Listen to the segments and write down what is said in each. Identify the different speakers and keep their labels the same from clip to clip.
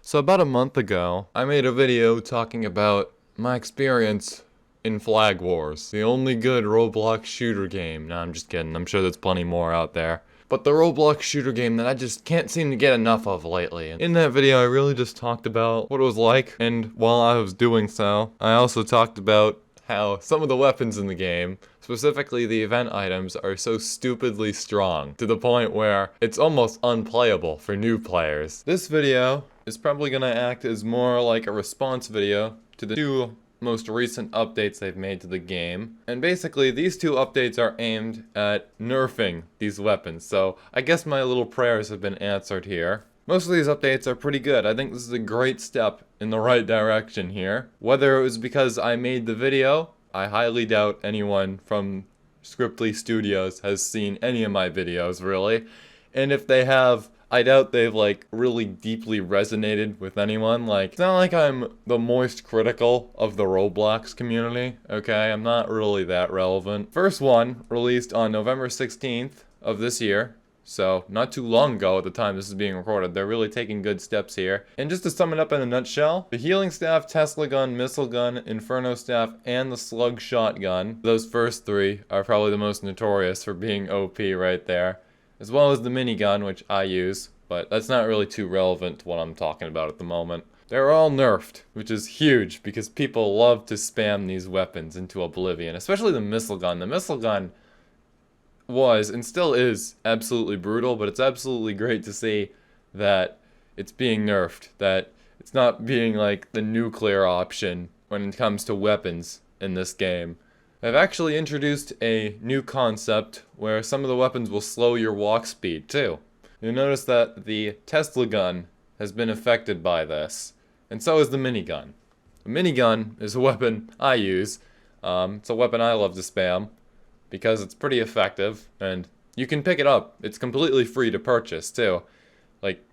Speaker 1: So about a month ago, I made a video talking about my experience in Flag Wars, the only good Roblox shooter game. No, I'm just kidding. I'm sure there's plenty more out there. But the Roblox shooter game that I just can't seem to get enough of lately. In that video, I really just talked about what it was like, and while I was doing so, I also talked about how some of the weapons in the game, specifically the event items, are so stupidly strong, to the point where it's almost unplayable for new players. This video is probably gonna act as more like a response video to the two most recent updates they've made to the game. And basically, these two updates are aimed at nerfing these weapons, so I guess my little prayers have been answered here. Most of these updates are pretty good. I think this is a great step in the right direction here. Whether it was because I made the video, I highly doubt anyone from Scriptly Studios has seen any of my videos, really. And if they have, I doubt they've, really deeply resonated with anyone. It's not like I'm the most critical of the Roblox community, okay? I'm not really that relevant. First one, released on November 16th of this year. So, not too long ago at the time this is being recorded. They're really taking good steps here. And just to sum it up in a nutshell, the Healing Staff, Tesla Gun, Missile Gun, Inferno Staff, and the Slug Shotgun, those first three are probably the most notorious for being OP right there. As well as the minigun, which I use, but that's not really too relevant to what I'm talking about at the moment. They're all nerfed, which is huge because people love to spam these weapons into oblivion, especially the missile gun. The missile gun was and still is absolutely brutal, but it's absolutely great to see that it's being nerfed, that it's not being like the nuclear option when it comes to weapons in this game. I've actually introduced a new concept where some of the weapons will slow your walk speed too. You'll notice that the Tesla gun has been affected by this, and so is the minigun. The minigun is a weapon I use. It's a weapon I love to spam because it's pretty effective, and you can pick it up. It's completely free to purchase too.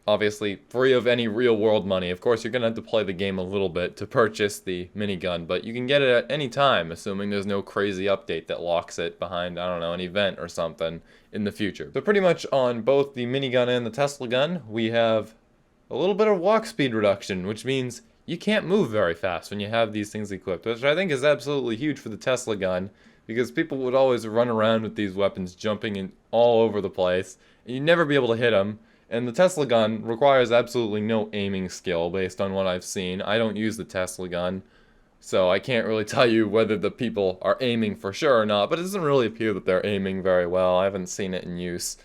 Speaker 1: Obviously, free of any real-world money. Of course, you're gonna have to play the game a little bit to purchase the minigun, but you can get it at any time, assuming there's no crazy update that locks it behind, I don't know, an event or something in the future. So pretty much on both the minigun and the Tesla gun, we have a little bit of walk speed reduction, which means you can't move very fast when you have these things equipped, which I think is absolutely huge for the Tesla gun, because people would always run around with these weapons jumping in all over the place, and you'd never be able to hit them. And the Tesla gun requires absolutely no aiming skill based on what I've seen. I don't use the Tesla gun, so I can't really tell you whether the people are aiming for sure or not, but it doesn't really appear that they're aiming very well. I haven't seen it in use.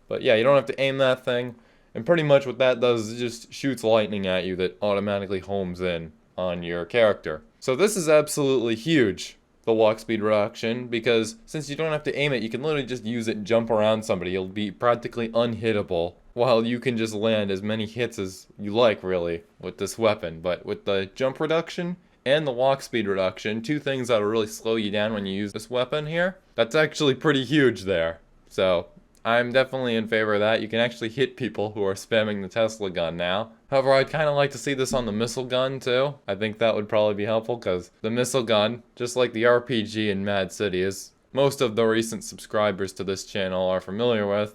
Speaker 1: But yeah, you don't have to aim that thing, and pretty much what that does is it just shoots lightning at you that automatically homes in on your character. So this is absolutely huge, the walk speed reduction, because since you don't have to aim it, you can literally just use it and jump around somebody. You'll be practically unhittable, while you can just land as many hits as you like, really, with this weapon. But with the jump reduction and the walk speed reduction, two things that'll really slow you down when you use this weapon here, that's actually pretty huge there. So I'm definitely in favor of that. You can actually hit people who are spamming the Tesla gun now. However, I'd kind of like to see this on the missile gun too. I think that would probably be helpful, because the missile gun, just like the RPG in Mad City, as most of the recent subscribers to this channel are familiar with,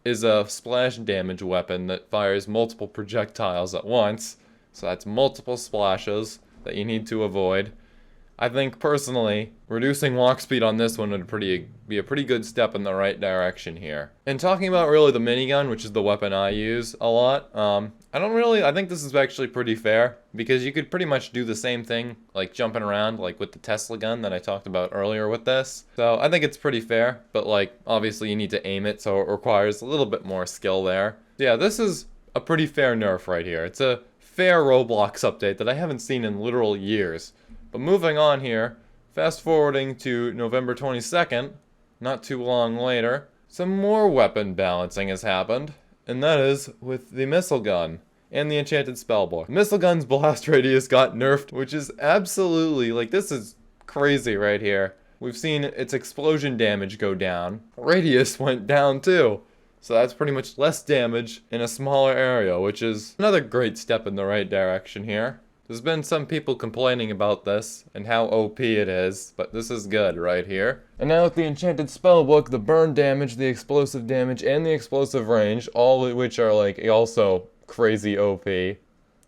Speaker 1: is a splash damage weapon that fires multiple projectiles at once. So that's multiple splashes that you need to avoid. I think, personally, reducing walk speed on this one would be a pretty good step in the right direction here. And talking about really the minigun, which is the weapon I use a lot, I think this is actually pretty fair, because you could pretty much do the same thing, like jumping around, like with the Tesla gun that I talked about earlier with this. So I think it's pretty fair, but obviously you need to aim it, so it requires a little bit more skill there. So yeah, this is a pretty fair nerf right here. It's a fair Roblox update that I haven't seen in literal years. But moving on here, fast forwarding to November 22nd, not too long later, some more weapon balancing has happened, and that is with the missile gun and the enchanted spellbook. The missile gun's blast radius got nerfed, which is absolutely, this is crazy right here. We've seen its explosion damage go down. Radius went down too. So that's pretty much less damage in a smaller area, which is another great step in the right direction here. There's been some people complaining about this and how OP it is, but this is good right here. And now with the enchanted spellbook, the burn damage, the explosive damage, and the explosive range, all of which are also crazy OP,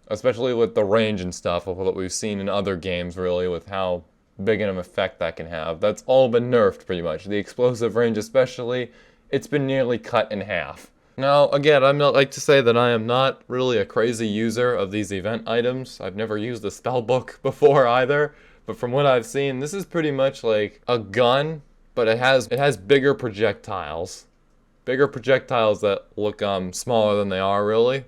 Speaker 1: especially with the range and stuff of what we've seen in other games, really, with how big an effect that can have. That's all been nerfed pretty much. The explosive range especially, it's been nearly cut in half. Now, again, I'm not like to say that I am not really a crazy user of these event items. I've never used a spellbook before either, but from what I've seen, this is pretty much like a gun, but it has bigger projectiles. Bigger projectiles that look smaller than they are really,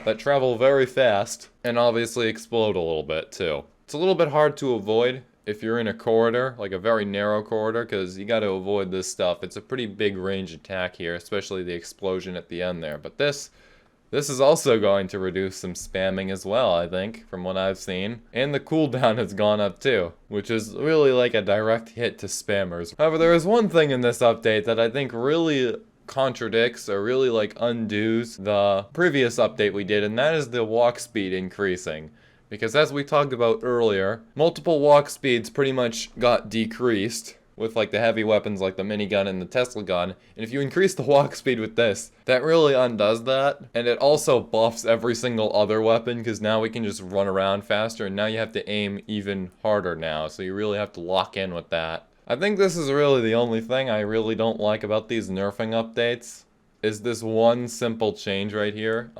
Speaker 1: that travel very fast and obviously explode a little bit too. It's a little bit hard to avoid if you're in a corridor, like a very narrow corridor, because you got to avoid this stuff. It's a pretty big range attack here, especially the explosion at the end there. But this is also going to reduce some spamming as well, I think, from what I've seen. And the cooldown has gone up too, which is really like a direct hit to spammers. However, there is one thing in this update that I think really contradicts or really like undoes the previous update we did, and that is the walk speed increasing. Because as we talked about earlier, multiple walk speeds pretty much got decreased with like the heavy weapons like the minigun and the Tesla gun. And if you increase the walk speed with this, that really undoes that. And it also buffs every single other weapon because now we can just run around faster, and now you have to aim even harder now. So you really have to lock in with that. I think this is really the only thing I really don't like about these nerfing updates, is this one simple change right here.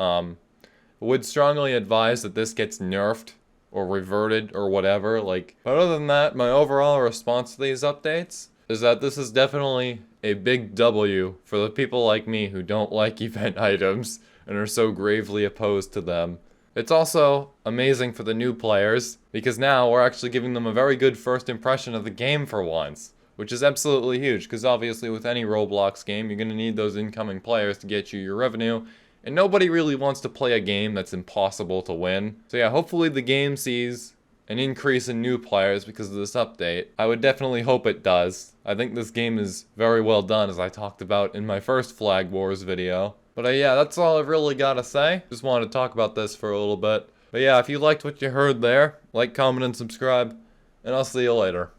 Speaker 1: Would strongly advise that this gets nerfed or reverted or whatever. But other than that, my overall response to these updates is that this is definitely a big W for the people like me who don't like event items and are so gravely opposed to them. It's also amazing for the new players because now we're actually giving them a very good first impression of the game for once, which is absolutely huge because obviously with any Roblox game, you're going to need those incoming players to get you your revenue. And nobody really wants to play a game that's impossible to win. So yeah, hopefully the game sees an increase in new players because of this update. I would definitely hope it does. I think this game is very well done, as I talked about in my first Flag Wars video. But yeah, that's all I've really got to say. Just wanted to talk about this for a little bit. But yeah, if you liked what you heard there, like, comment, and subscribe. And I'll see you later.